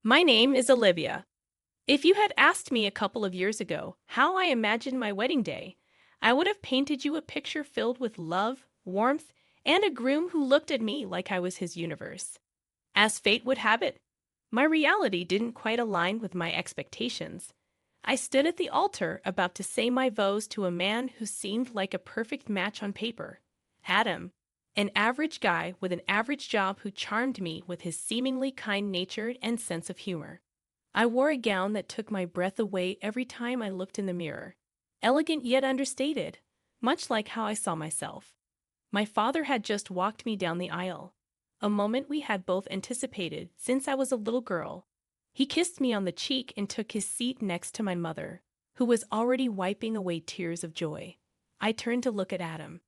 My name is Olivia. If you had asked me a couple of years ago how I imagined my wedding day, I would have painted you a picture filled with love, warmth, and a groom who looked at me like I was his universe. As fate would have it, my reality didn't quite align with my expectations. I stood at the altar about to say my vows to a man who seemed like a perfect match on paper. Adam, an average guy with an average job who charmed me with his seemingly kind nature and sense of humor. I wore a gown that took my breath away every time I looked in the mirror. Elegant yet understated, much like how I saw myself. My father had just walked me down the aisle, a moment we had both anticipated since I was a little girl. He kissed me on the cheek and took his seat next to my mother, who was already wiping away tears of joy. I turned to look at Adam.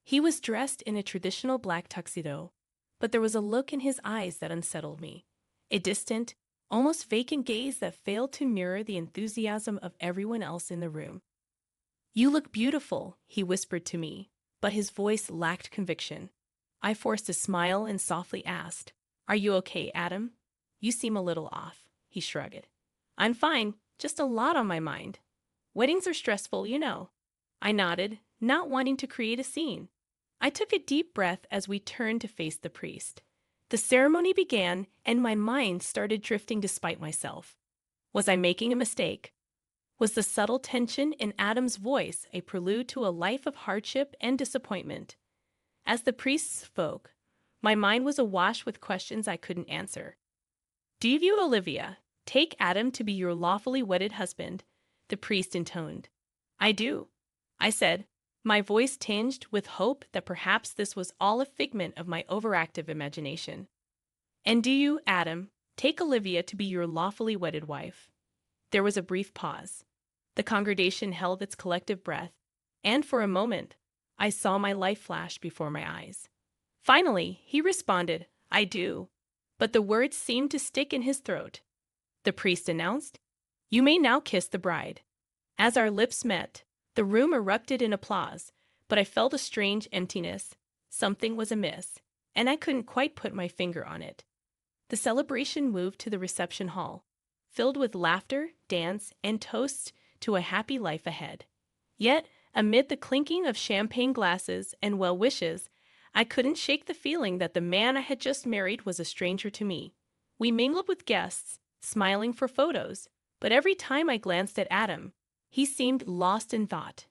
He was dressed in a traditional black tuxedo, but there was a look in his eyes that unsettled me. A distant, almost vacant gaze that failed to mirror the enthusiasm of everyone else in the room. "You look beautiful," he whispered to me, but his voice lacked conviction. I forced a smile and softly asked, "Are you okay, Adam?" "You seem a little off," he shrugged. "I'm fine, just a lot on my mind. Weddings are stressful, you know." I nodded, not wanting to create a scene. I took a deep breath as we turned to face the priest. The ceremony began, and my mind started drifting despite myself. Was I making a mistake? Was the subtle tension in Adam's voice a prelude to a life of hardship and disappointment? As the priest spoke, my mind was awash with questions I couldn't answer. "Do you, Olivia, take Adam to be your lawfully wedded husband?" the priest intoned. "I do," I said, my voice tinged with hope that perhaps this was all a figment of my overactive imagination. "And do you, Adam, take Olivia to be your lawfully wedded wife?" There was a brief pause. The congregation held its collective breath, and for a moment, I saw my life flash before my eyes. Finally, he responded, "I do," but the words seemed to stick in his throat. The priest announced, "You may now kiss the bride." As our lips met, the room erupted in applause, but I felt a strange emptiness. Something was amiss, and I couldn't quite put my finger on it. The celebration moved to the reception hall, filled with laughter, dance, and toasts to a happy life ahead. Yet, amid the clinking of champagne glasses and well wishes, I couldn't shake the feeling that the man I had just married was a stranger to me. We mingled with guests, smiling for photos, but every time I glanced at Adam, he seemed lost in thought.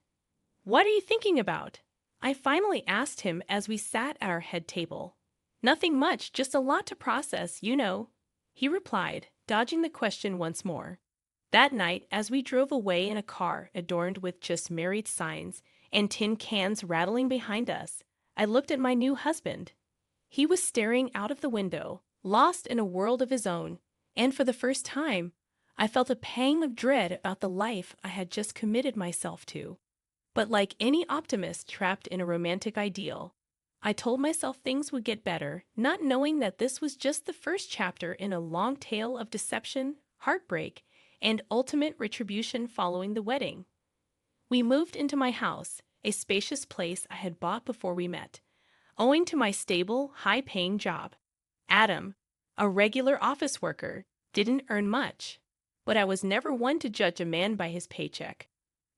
"What are you thinking about?" I finally asked him as we sat at our head table. "Nothing much, just a lot to process, you know," he replied, dodging the question once more. That night, as we drove away in a car adorned with just married signs and tin cans rattling behind us, I looked at my new husband. He was staring out of the window, lost in a world of his own, and for the first time, I felt a pang of dread about the life I had just committed myself to. But like any optimist trapped in a romantic ideal, I told myself things would get better, not knowing that this was just the first chapter in a long tale of deception, heartbreak, and ultimate retribution following the wedding. We moved into my house, a spacious place I had bought before we met, owing to my stable, high-paying job. Adam, a regular office worker, didn't earn much, but I was never one to judge a man by his paycheck.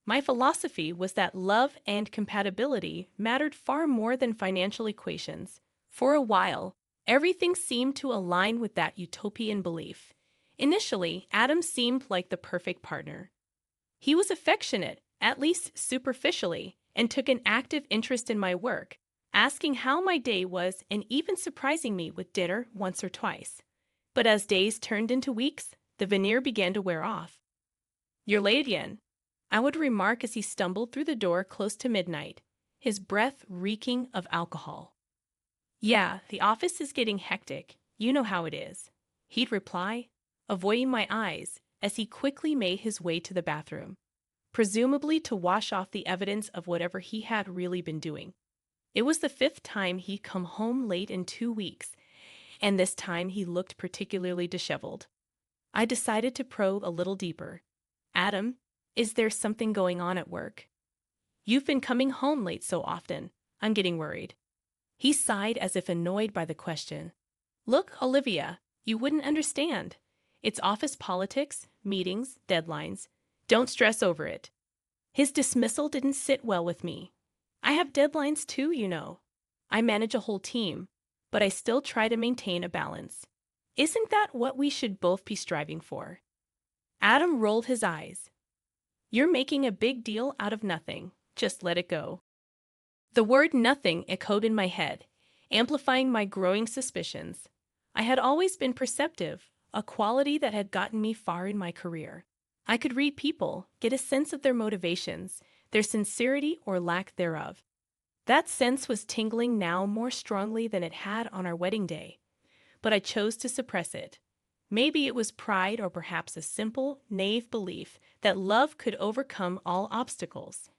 My philosophy was that love and compatibility mattered far more than financial equations. For a while, everything seemed to align with that utopian belief. Initially, Adam seemed like the perfect partner. He was affectionate, at least superficially, and took an active interest in my work, asking how my day was and even surprising me with dinner once or twice. But as days turned into weeks, the veneer began to wear off. "You're late again," I would remark as he stumbled through the door close to midnight, his breath reeking of alcohol. "Yeah, the office is getting hectic. You know how it is," he'd reply, avoiding my eyes as he quickly made his way to the bathroom, presumably to wash off the evidence of whatever he had really been doing. It was the fifth time he'd come home late in 2 weeks, and this time he looked particularly disheveled. I decided to probe a little deeper. "Adam, is there something going on at work? You've been coming home late so often. I'm getting worried." He sighed as if annoyed by the question. "Look, Olivia, you wouldn't understand. It's office politics, meetings, deadlines. Don't stress over it. His dismissal didn't sit well with me. I have deadlines too, you know. I manage a whole team, but I still try to maintain a balance. Isn't that what we should both be striving for? Adam rolled his eyes. You're making a big deal out of nothing. Just let it go. The word nothing echoed in my head, amplifying my growing suspicions. I had always been perceptive, a quality that had gotten me far in my career. I could read people, get a sense of their motivations, their sincerity or lack thereof. That sense was tingling now more strongly than it had on our wedding day, but I chose to suppress it. Maybe it was pride or perhaps a simple, naive belief that love could overcome all obstacles.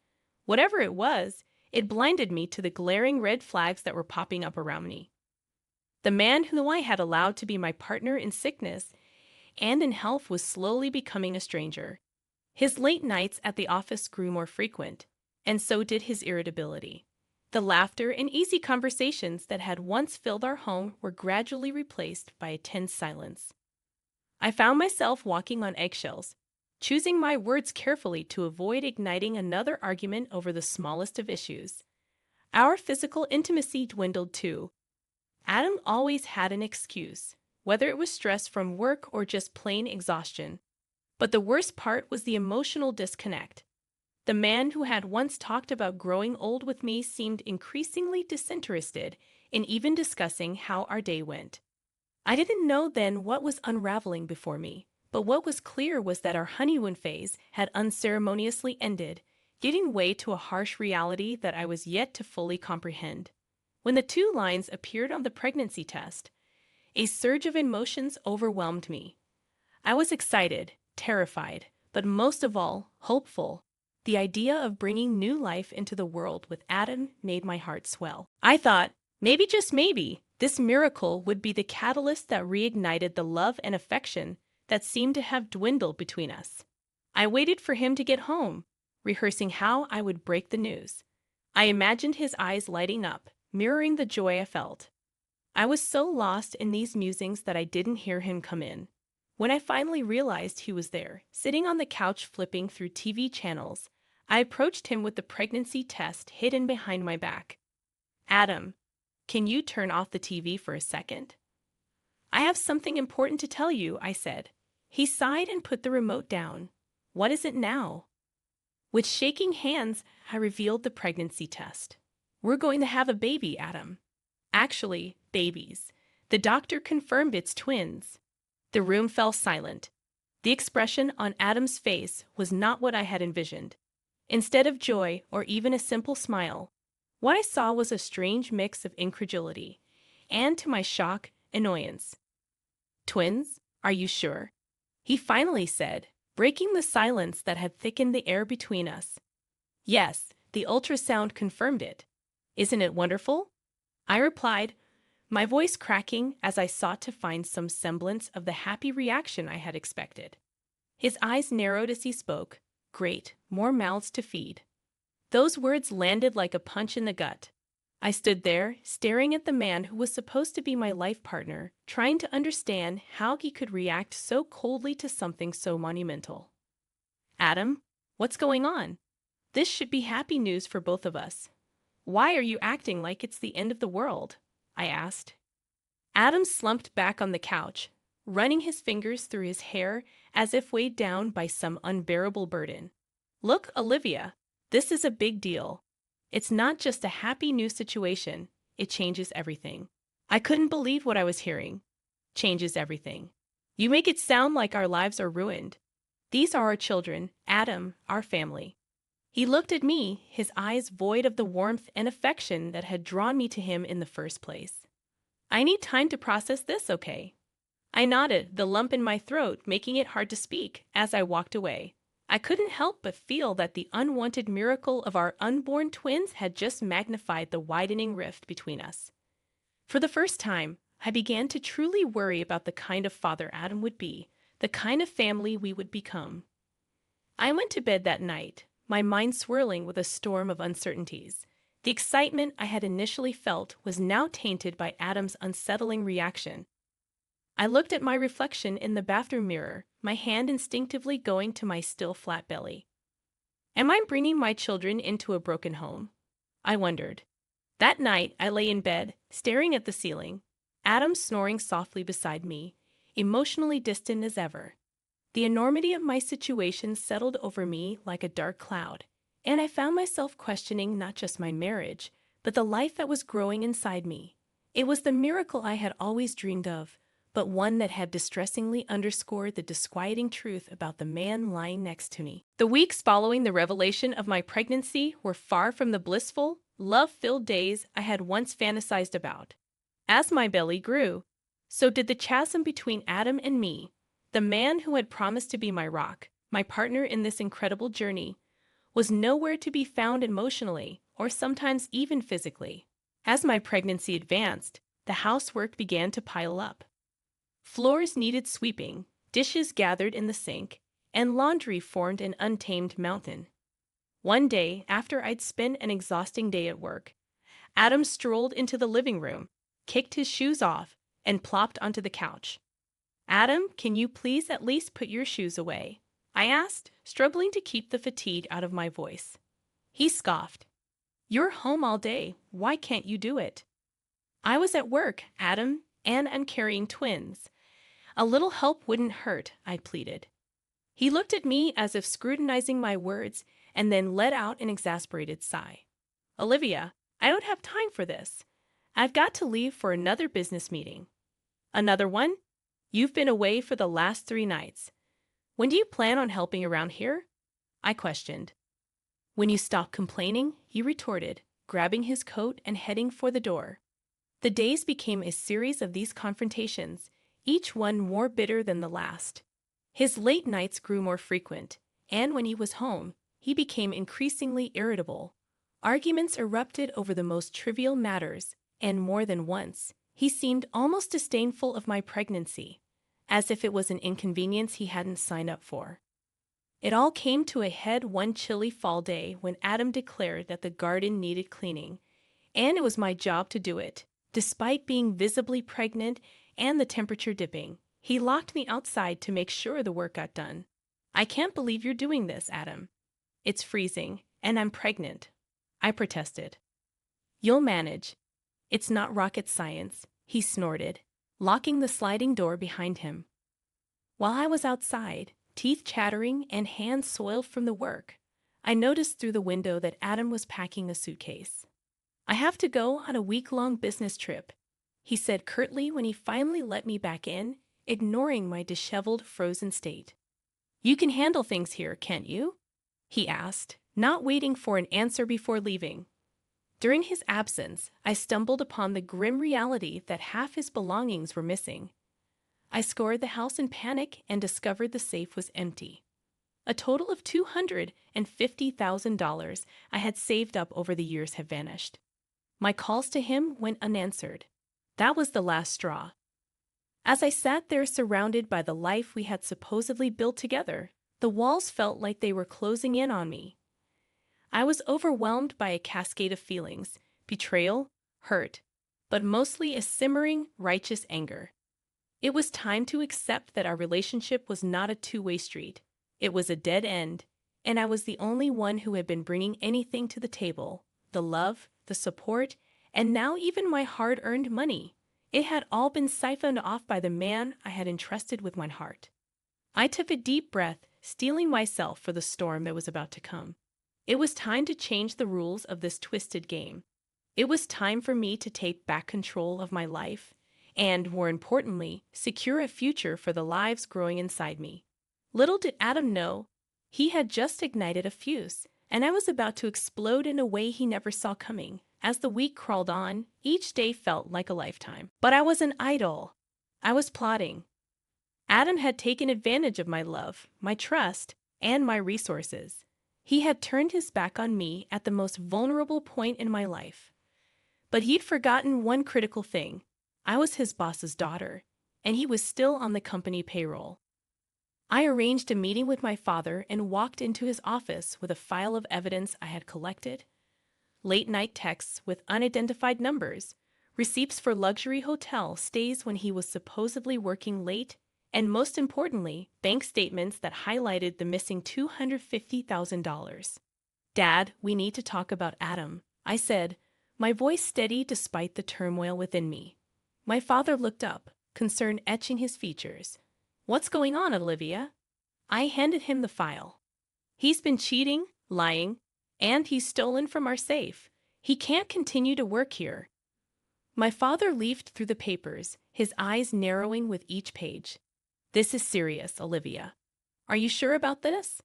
Whatever it was, it blinded me to the glaring red flags that were popping up around me. The man whom I had allowed to be my partner in sickness and in health was slowly becoming a stranger. His late nights at the office grew more frequent, and so did his irritability. The laughter and easy conversations that had once filled our home were gradually replaced by a tense silence. I found myself walking on eggshells, choosing my words carefully to avoid igniting another argument over the smallest of issues. Our physical intimacy dwindled too. Adam always had an excuse, whether it was stress from work or just plain exhaustion. But the worst part was the emotional disconnect. The man who had once talked about growing old with me seemed increasingly disinterested in even discussing how our day went. I didn't know then what was unraveling before me, but what was clear was that our honeymoon phase had unceremoniously ended, giving way to a harsh reality that I was yet to fully comprehend. When the 2 lines appeared on the pregnancy test, a surge of emotions overwhelmed me. I was excited, terrified, but most of all, hopeful. The idea of bringing new life into the world with Adam made my heart swell. I thought, maybe just maybe, this miracle would be the catalyst that reignited the love and affection that seemed to have dwindled between us. I waited for him to get home, rehearsing how I would break the news. I imagined his eyes lighting up, mirroring the joy I felt. I was so lost in these musings that I didn't hear him come in. When I finally realized he was there, sitting on the couch flipping through TV channels, I approached him with the pregnancy test hidden behind my back. Adam, can you turn off the TV for a second? I have something important to tell you, I said. He sighed and put the remote down. What is it now? With shaking hands, I revealed the pregnancy test. We're going to have a baby, Adam. Actually, babies. The doctor confirmed it's twins. The room fell silent. The expression on Adam's face was not what I had envisioned. Instead of joy or even a simple smile, what I saw was a strange mix of incredulity and, to my shock, annoyance. Twins? Are you sure? He finally said, breaking the silence that had thickened the air between us. Yes, the ultrasound confirmed it. Isn't it wonderful? I replied, my voice cracking as I sought to find some semblance of the happy reaction I had expected. His eyes narrowed as he spoke. Great, more mouths to feed. Those words landed like a punch in the gut. I stood there, staring at the man who was supposed to be my life partner, trying to understand how he could react so coldly to something so monumental. Adam, what's going on? This should be happy news for both of us. Why are you acting like it's the end of the world? I asked. Adam slumped back on the couch, running his fingers through his hair as if weighed down by some unbearable burden. Look, Olivia, this is a big deal. It's not just a happy new situation. It changes everything. I couldn't believe what I was hearing. Changes everything. You make it sound like our lives are ruined. These are our children, Adam, our family. He looked at me, his eyes void of the warmth and affection that had drawn me to him in the first place. I need time to process this, okay? I nodded, the lump in my throat making it hard to speak, as I walked away. I couldn't help but feel that the unwanted miracle of our unborn twins had just magnified the widening rift between us. For the first time, I began to truly worry about the kind of father Adam would be, the kind of family we would become. I went to bed that night, my mind swirling with a storm of uncertainties. The excitement I had initially felt was now tainted by Adam's unsettling reaction. I looked at my reflection in the bathroom mirror, my hand instinctively going to my still flat belly. Am I bringing my children into a broken home? I wondered. That night, I lay in bed, staring at the ceiling, Adam snoring softly beside me, emotionally distant as ever. The enormity of my situation settled over me like a dark cloud, and I found myself questioning not just my marriage, but the life that was growing inside me. It was the miracle I had always dreamed of, but one that had distressingly underscored the disquieting truth about the man lying next to me. The weeks following the revelation of my pregnancy were far from the blissful, love-filled days I had once fantasized about. As my belly grew, so did the chasm between Adam and me. The man who had promised to be my rock, my partner in this incredible journey, was nowhere to be found emotionally or sometimes even physically. As my pregnancy advanced, the housework began to pile up. Floors needed sweeping, dishes gathered in the sink, and laundry formed an untamed mountain. One day, after I'd spent an exhausting day at work, Adam strolled into the living room, kicked his shoes off, and plopped onto the couch. Adam, can you please at least put your shoes away? I asked, struggling to keep the fatigue out of my voice. He scoffed. You're home all day. Why can't you do it? I was at work, Adam, and I'm carrying twins. A little help wouldn't hurt, I pleaded. He looked at me as if scrutinizing my words and then let out an exasperated sigh. Olivia, I don't have time for this. I've got to leave for another business meeting. Another one? You've been away for the last 3 nights. When do you plan on helping around here? I questioned. When you stop complaining, he retorted, grabbing his coat and heading for the door. The days became a series of these confrontations, each one more bitter than the last. His late nights grew more frequent, and when he was home, he became increasingly irritable. Arguments erupted over the most trivial matters, and more than once, he seemed almost disdainful of my pregnancy, as if it was an inconvenience he hadn't signed up for. It all came to a head one chilly fall day when Adam declared that the garden needed cleaning, and it was my job to do it. Despite being visibly pregnant and the temperature dipping, he locked me outside to make sure the work got done. I can't believe you're doing this, Adam. It's freezing, and I'm pregnant, I protested. You'll manage. It's not rocket science, he snorted, locking the sliding door behind him. While I was outside, teeth chattering and hands soiled from the work, I noticed through the window that Adam was packing a suitcase. I have to go on a week-long business trip, he said curtly when he finally let me back in, ignoring my disheveled, frozen state. You can handle things here, can't you? He asked, not waiting for an answer before leaving. During his absence, I stumbled upon the grim reality that half his belongings were missing. I scoured the house in panic and discovered the safe was empty. A total of $250,000 I had saved up over the years had vanished. My calls to him went unanswered. That was the last straw. As I sat there surrounded by the life we had supposedly built together, the walls felt like they were closing in on me. I was overwhelmed by a cascade of feelings, betrayal, hurt, but mostly a simmering, righteous anger. It was time to accept that our relationship was not a two-way street. It was a dead end, and I was the only one who had been bringing anything to the table, the love, the support, and now even my hard-earned money. It had all been siphoned off by the man I had entrusted with my heart. I took a deep breath, steeling myself for the storm that was about to come. It was time to change the rules of this twisted game. It was time for me to take back control of my life and, more importantly, secure a future for the lives growing inside me. Little did Adam know, he had just ignited a fuse, and I was about to explode in a way he never saw coming. As the week crawled on, each day felt like a lifetime. But I wasn't idle. I was plotting. Adam had taken advantage of my love, my trust, and my resources. He had turned his back on me at the most vulnerable point in my life. But he'd forgotten one critical thing. I was his boss's daughter, and he was still on the company payroll. I arranged a meeting with my father and walked into his office with a file of evidence I had collected. Late-night texts with unidentified numbers, receipts for luxury hotel stays when he was supposedly working late, and most importantly, bank statements that highlighted the missing $250,000. Dad, we need to talk about Adam, I said, my voice steady despite the turmoil within me. My father looked up, concern etching his features. What's going on, Olivia? I handed him the file. He's been cheating, lying, and he's stolen from our safe. He can't continue to work here. My father leafed through the papers, his eyes narrowing with each page. This is serious, Olivia. Are you sure about this?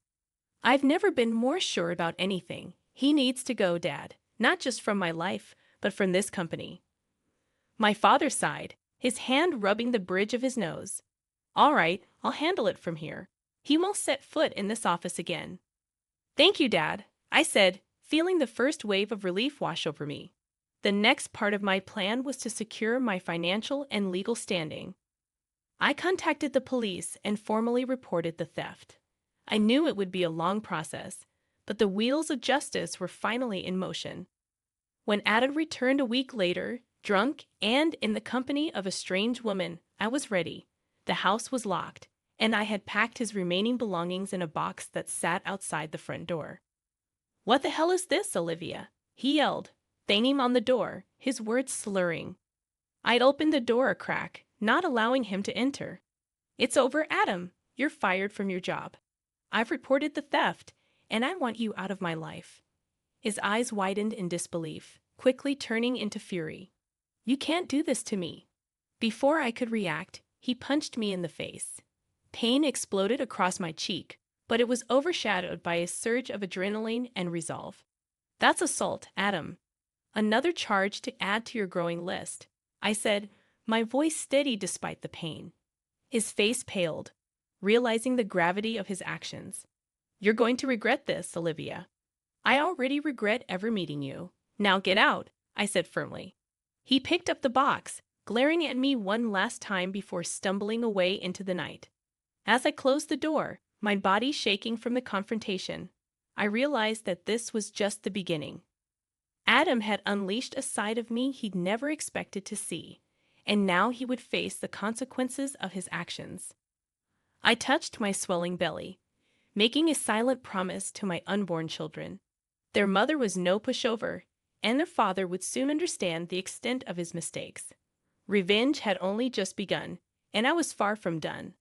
I've never been more sure about anything. He needs to go, Dad, not just from my life, but from this company. My father sighed, his hand rubbing the bridge of his nose. All right, I'll handle it from here. He won't set foot in this office again. Thank you, Dad, I said, feeling the first wave of relief wash over me. The next part of my plan was to secure my financial and legal standing. I contacted the police and formally reported the theft. I knew it would be a long process, but the wheels of justice were finally in motion. When Adam returned a week later, drunk and in the company of a strange woman, I was ready. The house was locked, and I had packed his remaining belongings in a box that sat outside the front door. What the hell is this, Olivia? He yelled, banging on the door, his words slurring. I'd opened the door a crack, not allowing him to enter. It's over, Adam. You're fired from your job. I've reported the theft, and I want you out of my life. His eyes widened in disbelief, quickly turning into fury. You can't do this to me. Before I could react, he punched me in the face. Pain exploded across my cheek, but it was overshadowed by a surge of adrenaline and resolve. That's assault, Adam. Another charge to add to your growing list, I said, my voice steady despite the pain. His face paled, realizing the gravity of his actions. You're going to regret this, Olivia. I already regret ever meeting you. Now get out, I said firmly. He picked up the box, glaring at me one last time before stumbling away into the night. As I closed the door, my body shaking from the confrontation, I realized that this was just the beginning. Adam had unleashed a side of me he'd never expected to see, and now he would face the consequences of his actions. I touched my swelling belly, making a silent promise to my unborn children. Their mother was no pushover, and their father would soon understand the extent of his mistakes. Revenge had only just begun, and I was far from done.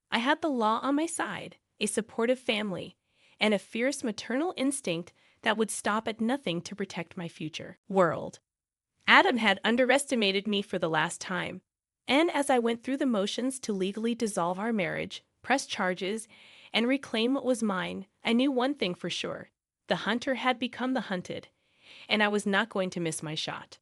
I had the law on my side, a supportive family, and a fierce maternal instinct that would stop at nothing to protect my future world. Adam had underestimated me for the last time, and as I went through the motions to legally dissolve our marriage, press charges, and reclaim what was mine, I knew one thing for sure. The hunter had become the hunted, and I was not going to miss my shot.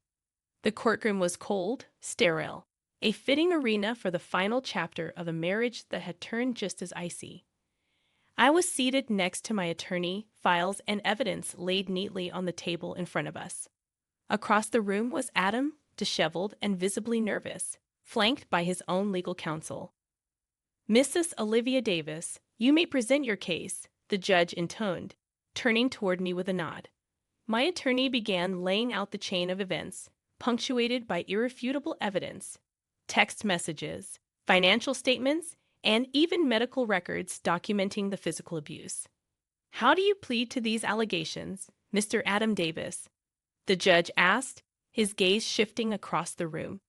The courtroom was cold, sterile, a fitting arena for the final chapter of a marriage that had turned just as icy. I was seated next to my attorney, files and evidence laid neatly on the table in front of us. Across the room was Adam, disheveled and visibly nervous, flanked by his own legal counsel. Mrs. Olivia Davis, you may present your case, the judge intoned, turning toward me with a nod. My attorney began laying out the chain of events, punctuated by irrefutable evidence, text messages, financial statements, and even medical records documenting the physical abuse. How do you plead to these allegations, Mr. Adam Davis? The judge asked, his gaze shifting across the room.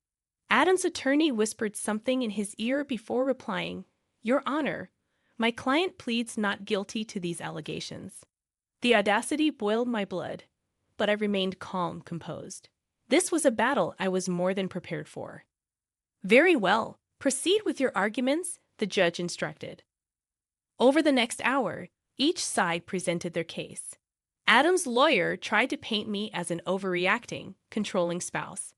Adam's attorney whispered something in his ear before replying, Your Honor, my client pleads not guilty to these allegations. The audacity boiled my blood, but I remained calm, composed. This was a battle I was more than prepared for. Very well, proceed with your arguments, the judge instructed. Over the next hour, each side presented their case. Adam's lawyer tried to paint me as an overreacting, controlling spouse.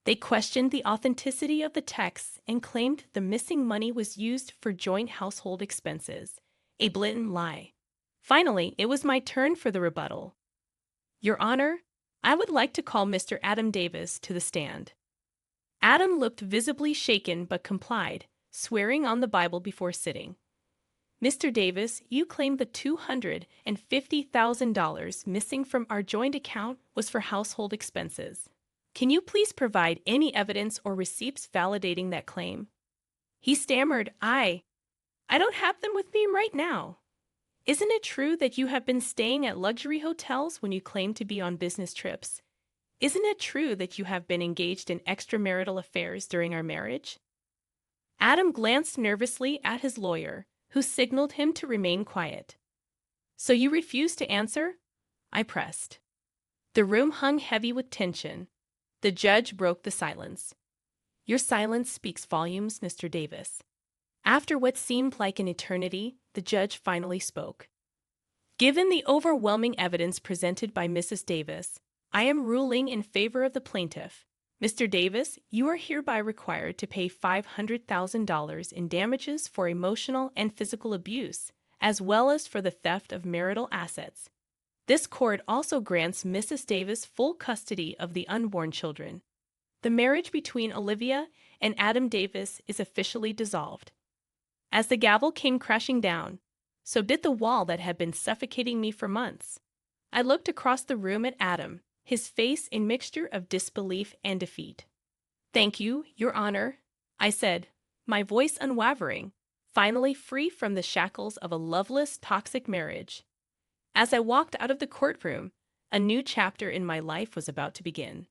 They questioned the authenticity of the texts and claimed the missing money was used for joint household expenses, a blatant lie. Finally, it was my turn for the rebuttal. Your Honor, I would like to call Mr. Adam Davis to the stand. Adam looked visibly shaken but complied, swearing on the Bible before sitting. Mr. Davis, you claim the $250,000 missing from our joint account was for household expenses. Can you please provide any evidence or receipts validating that claim? He stammered, I don't have them with me right now. Isn't it true that you have been staying at luxury hotels when you claim to be on business trips? Isn't it true that you have been engaged in extramarital affairs during our marriage? Adam glanced nervously at his lawyer, who signaled him to remain quiet. So you refuse to answer? I pressed. The room hung heavy with tension. The judge broke the silence. Your silence speaks volumes, Mr. Davis. After what seemed like an eternity, the judge finally spoke. Given the overwhelming evidence presented by Mrs. Davis, I am ruling in favor of the plaintiff. Mr. Davis, you are hereby required to pay $500,000 in damages for emotional and physical abuse, as well as for the theft of marital assets. This court also grants Mrs. Davis full custody of the unborn children. The marriage between Olivia and Adam Davis is officially dissolved. As the gavel came crashing down, so did the wall that had been suffocating me for months. I looked across the room at Adam, his face a mixture of disbelief and defeat. Thank you, Your Honor, I said, my voice unwavering, finally free from the shackles of a loveless, toxic marriage. As I walked out of the courtroom, a new chapter in my life was about to begin.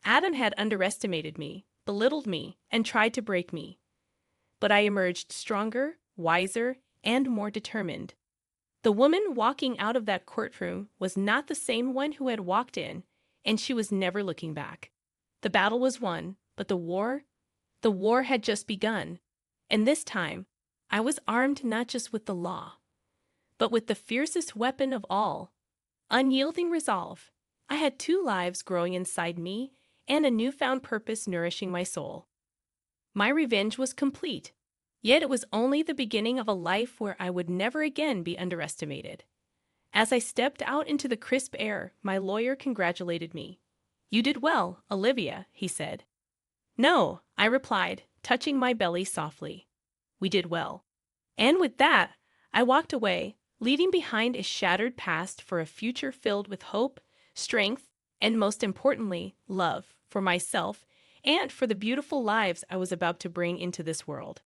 Adam had underestimated me, belittled me, and tried to break me. But I emerged stronger, wiser, and more determined. The woman walking out of that courtroom was not the same one who had walked in, and she was never looking back. The battle was won, but the war had just begun. And this time, I was armed not just with the law, but with the fiercest weapon of all, unyielding resolve. I had 2 lives growing inside me and a newfound purpose nourishing my soul. My revenge was complete, yet it was only the beginning of a life where I would never again be underestimated. As I stepped out into the crisp air, my lawyer congratulated me. You did well, Olivia, he said. No, I replied, touching my belly softly. We did well. And with that, I walked away, leaving behind a shattered past for a future filled with hope, strength, and most importantly, love for myself and for the beautiful lives I was about to bring into this world.